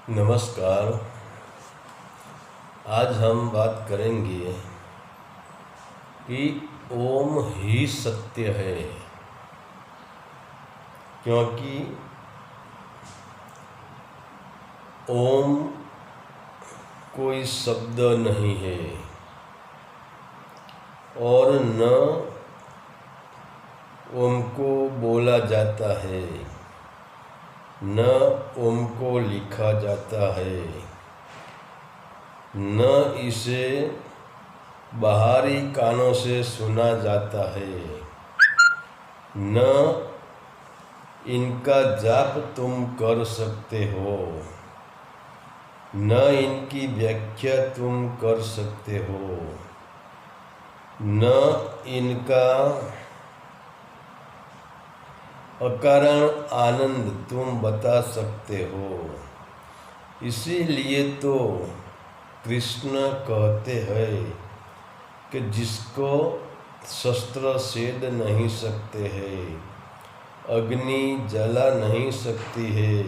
नमस्कार। आज हम बात करेंगे कि ओम ही सत्य है, क्योंकि ओम कोई शब्द नहीं है और न ओम को बोला जाता है, न ओम को लिखा जाता है, न इसे बाहरी कानों से सुना जाता है, न इनका जाप तुम कर सकते हो, न इनकी व्याख्या तुम कर सकते हो, न इनका अकारण आनंद तुम बता सकते हो। इसीलिए तो कृष्ण कहते हैं कि जिसको शस्त्र छेद नहीं सकते हैं, अग्नि जला नहीं सकती है,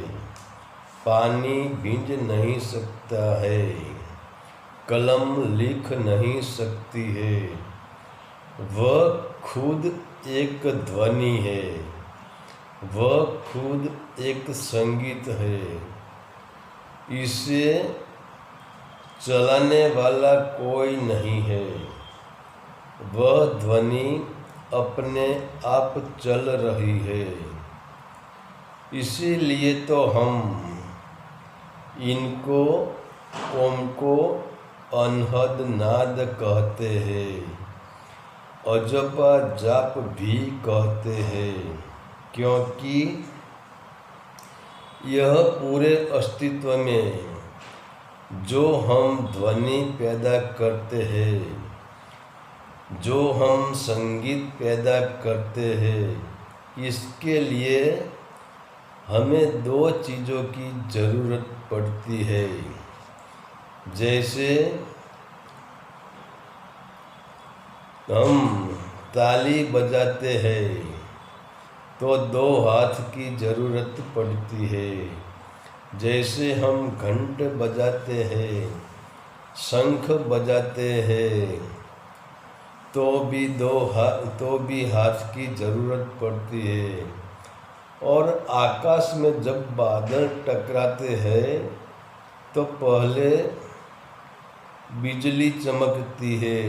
पानी भींज नहीं सकता है, कलम लिख नहीं सकती है, वह खुद एक ध्वनि है, वह खुद एक संगीत है। इसे चलाने वाला कोई नहीं है, वह ध्वनि अपने आप चल रही है। इसीलिए तो हम इनको ओम को अनहद नाद कहते हैं, अजपा जाप भी कहते हैं, क्योंकि यह पूरे अस्तित्व में जो हम ध्वनि पैदा करते हैं, जो हम संगीत पैदा करते हैं, इसके लिए हमें दो चीज़ों की ज़रूरत पड़ती है। जैसे हम ताली बजाते हैं तो दो हाथ की ज़रूरत पड़ती है। जैसे हम घंट बजाते हैं, शंख बजाते हैं, तो भी हाथ की ज़रूरत पड़ती है। और आकाश में जब बादल टकराते हैं तो पहले बिजली चमकती है,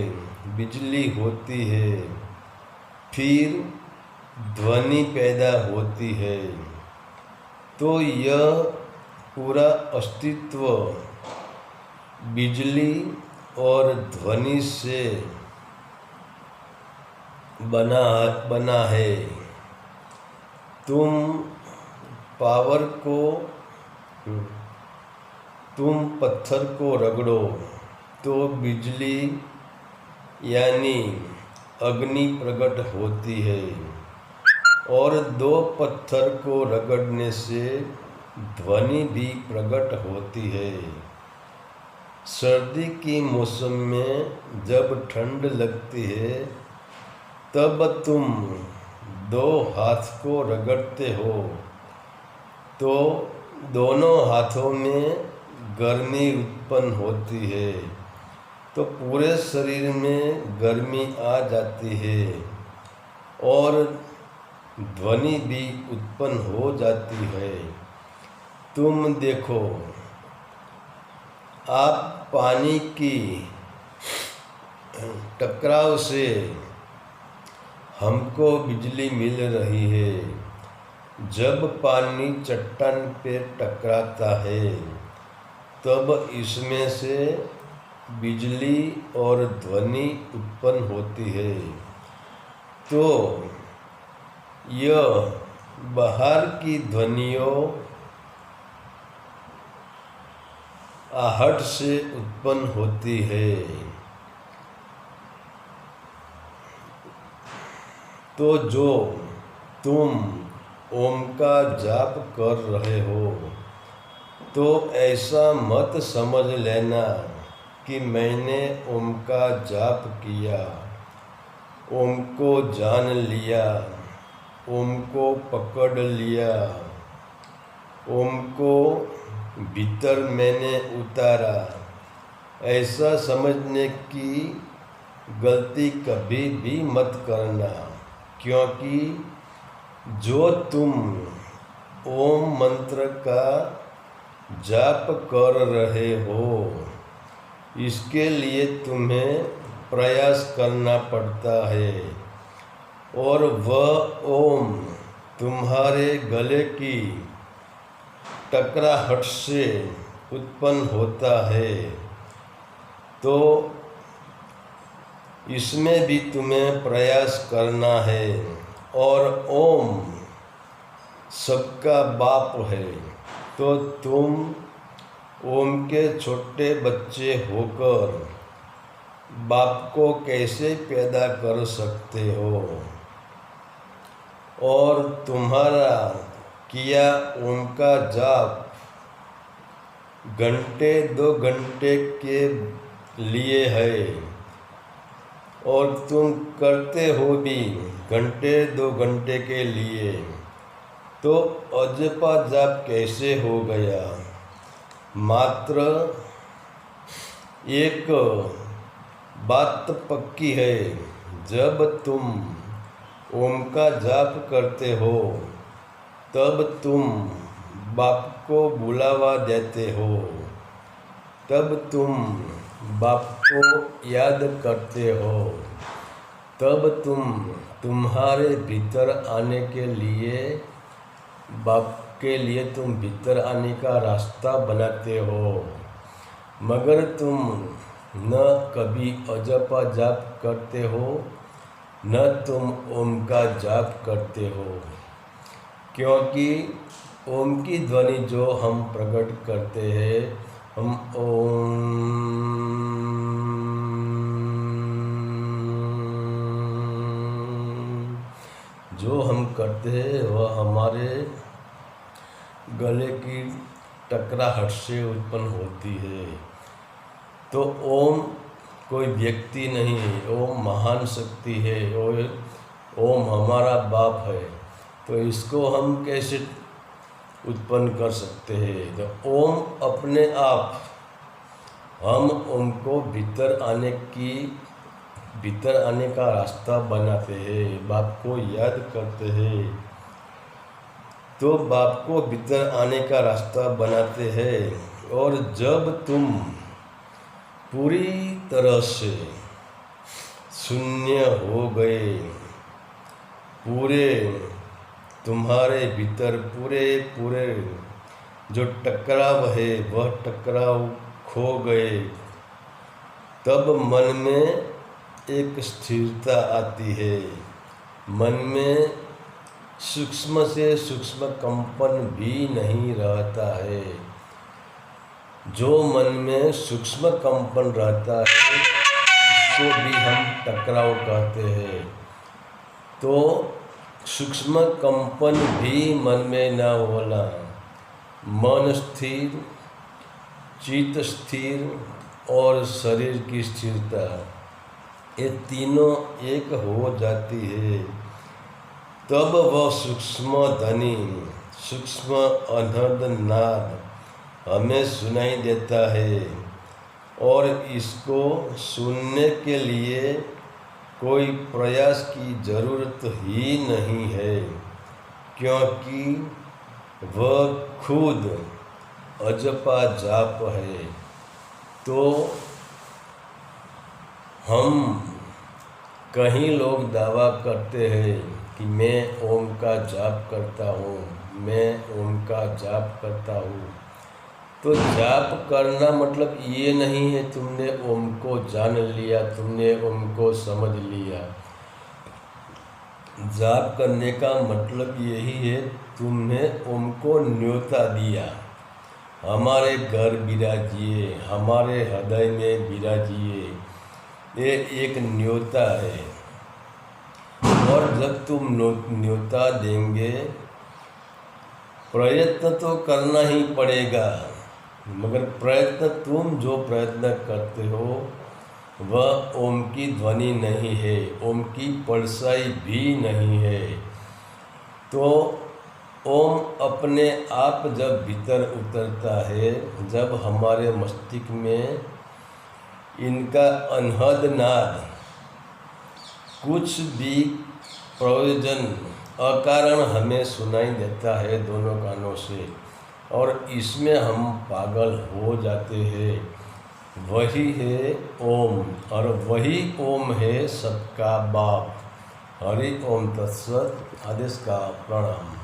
बिजली होती है, फिर ध्वनि पैदा होती है। तो यह पूरा अस्तित्व बिजली और ध्वनि से बना है। तुम पत्थर को रगड़ो तो बिजली यानी अग्नि प्रकट होती है, और दो पत्थर को रगड़ने से ध्वनि भी प्रकट होती है। सर्दी की मौसम में जब ठंड लगती है तब तुम दो हाथ को रगड़ते हो तो दोनों हाथों में गर्मी उत्पन्न होती है, तो पूरे शरीर में गर्मी आ जाती है और ध्वनि भी उत्पन्न हो जाती है। तुम देखो, आप पानी की टकराव से हमको बिजली मिल रही है। जब पानी चट्टान पे टकराता है तब इसमें से बिजली और ध्वनि उत्पन्न होती है। तो यह बाहर की ध्वनियों आहट से उत्पन्न होती है। तो जो तुम ओम का जाप कर रहे हो तो ऐसा मत समझ लेना कि मैंने ओम का जाप किया, ओम को जान लिया, ओम को पकड़ लिया, ओम को भीतर मैंने उतारा, ऐसा समझने की गलती कभी भी मत करना, क्योंकि जो तुम ओम मंत्र का जाप कर रहे हो इसके लिए तुम्हें प्रयास करना पड़ता है, और वह ओम तुम्हारे गले की टकराहट से उत्पन्न होता है। तो इसमें भी तुम्हें प्रयास करना है। और ओम सबका बाप है, तो तुम ओम के छोटे बच्चे होकर बाप को कैसे पैदा कर सकते हो? और तुम्हारा किया ओम का जाप घंटे 2 घंटे के लिए है, और तुम करते हो भी घंटे 2 घंटे के लिए, तो अजपा जाप कैसे हो गया? मात्र एक बात पक्की है, जब तुम ओम का जाप करते हो तब तुम बाप को बुलावा देते हो, तब तुम बाप को याद करते हो, तब तुम तुम्हारे भीतर आने के लिए बाप के लिए तुम भीतर आने का रास्ता बनाते हो। मगर तुम न कभी अजपा जाप करते हो, न तुम ओम का जाप करते हो, क्योंकि ओम की ध्वनि जो हम प्रकट करते हैं, हम ओम जो हम करते हैं वह हमारे गले की टकराहट से उत्पन्न होती है। तो ओम कोई व्यक्ति नहीं है, ओम महान शक्ति है, और ओम हमारा बाप है। तो इसको हम कैसे उत्पन्न कर सकते हैं? तो ओम अपने आप, हम ओम को भीतर आने का रास्ता बनाते हैं, बाप को याद करते हैं, तो बाप को भीतर आने का रास्ता बनाते हैं। और जब तुम पूरी तरह से शून्य हो गए, पूरे तुम्हारे भीतर पूरे जो टकराव है वह टकराव खो गए, तब मन में एक स्थिरता आती है। मन में सूक्ष्म से सूक्ष्म कंपन भी नहीं रहता है। जो मन में सूक्ष्म कंपन रहता है इसको भी हम टकराव कहते हैं। तो सूक्ष्म कंपन भी मन में न होना, मन स्थिर, चित्त स्थिर और शरीर की स्थिरता, ये तीनों एक हो जाती है, तब वह सूक्ष्म ध्वनि, सूक्ष्म अनहद नाद हमें सुनाई देता है। और इसको सुनने के लिए कोई प्रयास की ज़रूरत ही नहीं है, क्योंकि वह खुद अजपा जाप है। तो हम कहीं लोग दावा करते हैं कि मैं ओम का जाप करता हूँ, मैं ओम का जाप करता हूँ। तो जाप करना मतलब ये नहीं है तुमने ओम को जान लिया, तुमने ओम को समझ लिया। जाप करने का मतलब यही है तुमने ओम को न्योता दिया, हमारे घर विराजिए, हमारे हृदय में विराजिए, ये एक न्योता है। और जब तुम न्योता देंगे, प्रयत्न तो करना ही पड़ेगा, मगर प्रयत्न तुम जो प्रयत्न करते हो वह ओम की ध्वनि नहीं है, ओम की परछाई भी नहीं है। तो ओम अपने आप जब भीतर उतरता है, जब हमारे मस्तिष्क में इनका अनहद नाद कुछ भी प्रयोजन अकारण हमें सुनाई देता है दोनों कानों से, और इसमें हम पागल हो जाते हैं, वही है ओम, और वही ओम है सबका बाप। हरि ओम तत्सत। आदेश का प्रणाम।